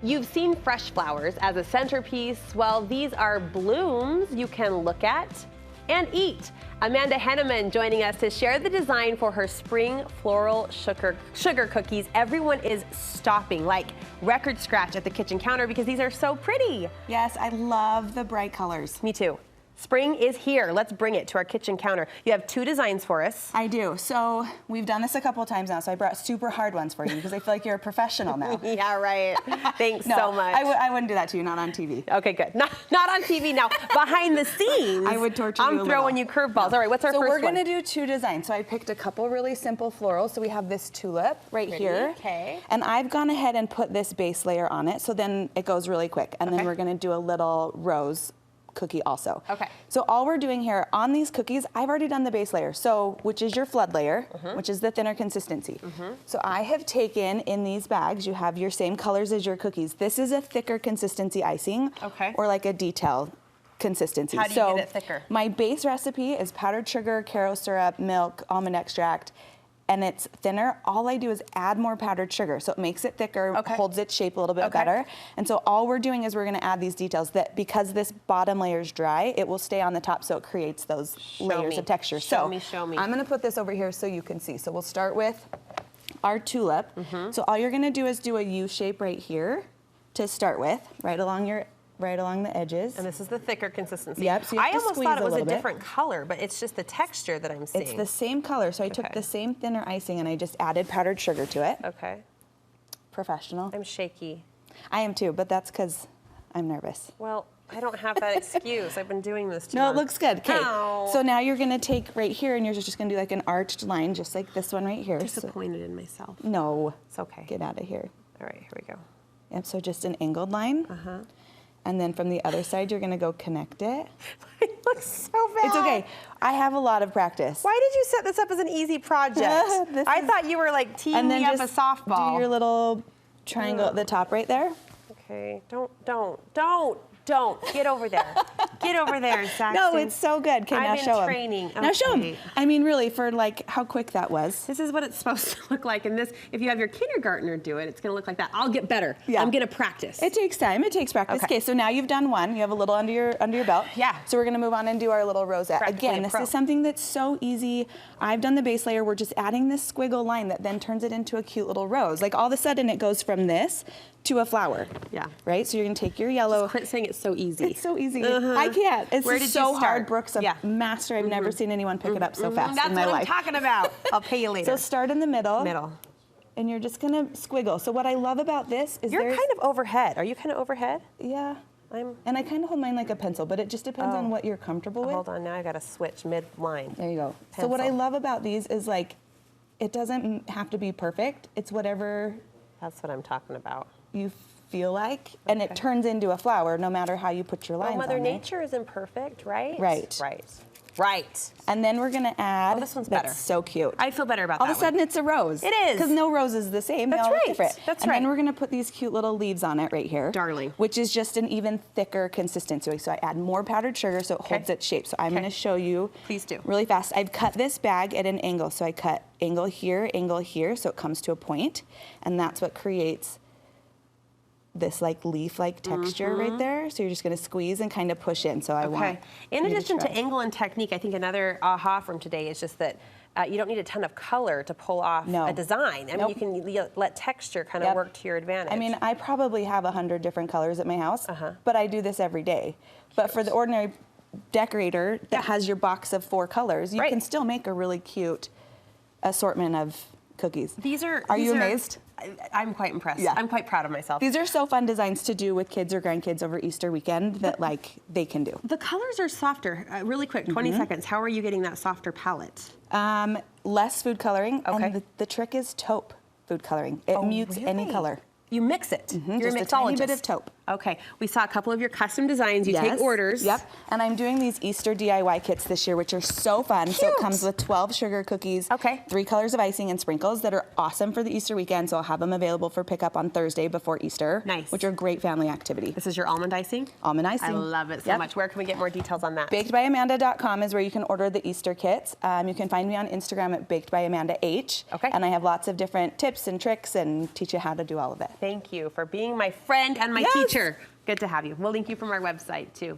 You've seen fresh flowers as a centerpiece. Well, these are blooms you can look at and eat. Amanda Henneman joining us to share the design for her spring floral sugar cookies. Everyone is stopping, like record scratch at the kitchen counter because these are so pretty. Yes, I love the bright colors. Me too. Spring is here. Let's bring it to our kitchen counter. You have two designs for us. I do. So we've done this a couple of times now, so I brought super hard ones for you because I feel like you're a professional now. Yeah, right. Thanks No, so much. I wouldn't do that to you, not on TV. Okay, good. Not on TV now. Behind the scenes, I would torture you a I'm throwing little. you curveballs. All right, what's our So first we're one? gonna do two designs. So I picked a couple really simple florals. So we have this tulip right here. Okay. And I've gone ahead and put this base layer on it, so then it goes really quick. And then we're gonna do a little rose cookie also. Okay. So all we're doing here on these cookies, I've already done the base layer, so which is your flood layer, which is the thinner consistency. So I have taken in these bags, you have your same colors as your cookies. This is a thicker consistency icing, Okay. or like a detail consistency. How do you get it thicker? My base recipe is powdered sugar, Karo syrup, milk, almond extract, and it's thinner. All I do is add more powdered sugar, so it makes it thicker, Okay. holds its shape a little bit better. And so all we're doing is we're gonna add these details that because this bottom layer is dry, it will stay on the top so it creates those layers me. of texture. Show So me, show me. I'm gonna put this over here so you can see. So we'll start with our tulip. So all you're gonna do is do a U shape right here to start with, right along the edges. And this is the thicker consistency. Yep, so you have I to almost squeeze thought it a was a little bit. different color, but it's just the texture that I'm seeing. It's the same color, so I took the same thinner icing and I just added powdered sugar to it. Okay. Professional. I'm shaky. I am too, but that's because I'm nervous. Well, I don't have that excuse. I've been doing this too No, long. it looks good. Okay. Ow. So now you're gonna take right here and you're just gonna do like an arched line, just like this one right here. So, Disappointed in myself. no. It's okay. Get out of here. All right, here we go. Yep, so just an angled line. And then from the other side, you're gonna go connect it. It looks so bad. It's okay. I have a lot of practice. Why did you set this up as an easy project? This I is- thought you were like teeing And then me up a just softball. do your little triangle at the top right there. Okay, don't. Get over there. Get over there, Saxon. No, it's so good. Okay, now I've show been 'em. training. Now show them. Okay. I mean, really, for like how quick that was. This is what it's supposed to look like. And this, if you have your kindergartner do it, it's gonna look like that. I'll get better. Yeah. I'm gonna practice. It takes time. It takes practice. Okay. Okay, so now you've done one. You have a little under your belt. Yeah. So we're gonna move on and do our little rosette. Practically Again, a this pro. is something that's so easy. I've done the base layer. We're just adding this squiggle line that then turns it into a cute little rose. Like all of a sudden, it goes from this to a flower. Yeah. Right. So you're gonna take your yellow. Quit saying it's so easy. It's so easy. I can't. It's Where just did you so start? hard. Brooke's a Yeah. master. I've never seen anyone pick it up so fast That's in my what life. I'm talking about. I'll pay you later. So start in the middle. Middle. And you're just gonna squiggle. So what I love about this is You're there's- kind of overhead. Are you kind of overhead? Yeah. I'm. And I kind of hold mine like a pencil, but it just depends on what you're comfortable with. Hold on, now I got to switch mid-line. There you go. So what I Pencil. love about these is like, it doesn't have to be perfect. It's whatever That's what I'm talking about. you feel like, and it turns into a flower no matter how you put your lines Well, Mother on there. Nature is imperfect, right? Right. Right. And then we're gonna add. Oh, this one's that's better. so cute. I feel better about All that of a sudden, it's a rose. It is. Because no rose is the same. That's they all look right. different. That's and right. then we're gonna put these cute little leaves on it right here. Darling. Which is just an even thicker consistency. So I add more powdered sugar so it holds its shape. So I'm gonna show you. Please do. Really fast. I've cut this bag at an angle. So I cut angle here, so it comes to a point, and that's what creates this like leaf-like texture right there. So you're just gonna squeeze and kind of push in. So I want. In you addition to try. angle and technique, I think another aha from today is just that you don't need a ton of color to pull off No. a design. I mean, Nope. you can let texture kind of Yep. work to your advantage. I mean, I probably have 100 different colors at my house, but I do this every day. But for the ordinary decorator that has your box of 4 colors, you Right. can still make a really cute assortment of cookies. these are. Are you these amazed? I'm quite impressed. Yeah. I'm quite proud of myself. These are so fun designs to do with kids or grandkids over Easter weekend that like they can do. The colors are softer. Really quick, 20 seconds. How are you getting that softer palette? Less food coloring, Okay. and the trick is taupe food coloring. It mutes any really? color. You mix it. You're a Just a tiny bit mixologist. of taupe. Okay, we saw a couple of your custom designs. You take orders. Yep, and I'm doing these Easter DIY kits this year, which are so fun. Cute. So it comes with 12 sugar cookies, okay, 3 colors of icing and sprinkles that are awesome for the Easter weekend. So I'll have them available for pickup on Thursday before Easter. Nice. Which are a great family activity. This is your almond icing? Almond icing. I love it so much. Where can we get more details on that? BakedByAmanda.com is where you can order the Easter kits. You can find me on Instagram at BakedByAmandaH. Okay. And I have lots of different tips and tricks and teach you how to do all of it. Thank you for being my friend and my teacher. Good to have you. We'll link you from our website too.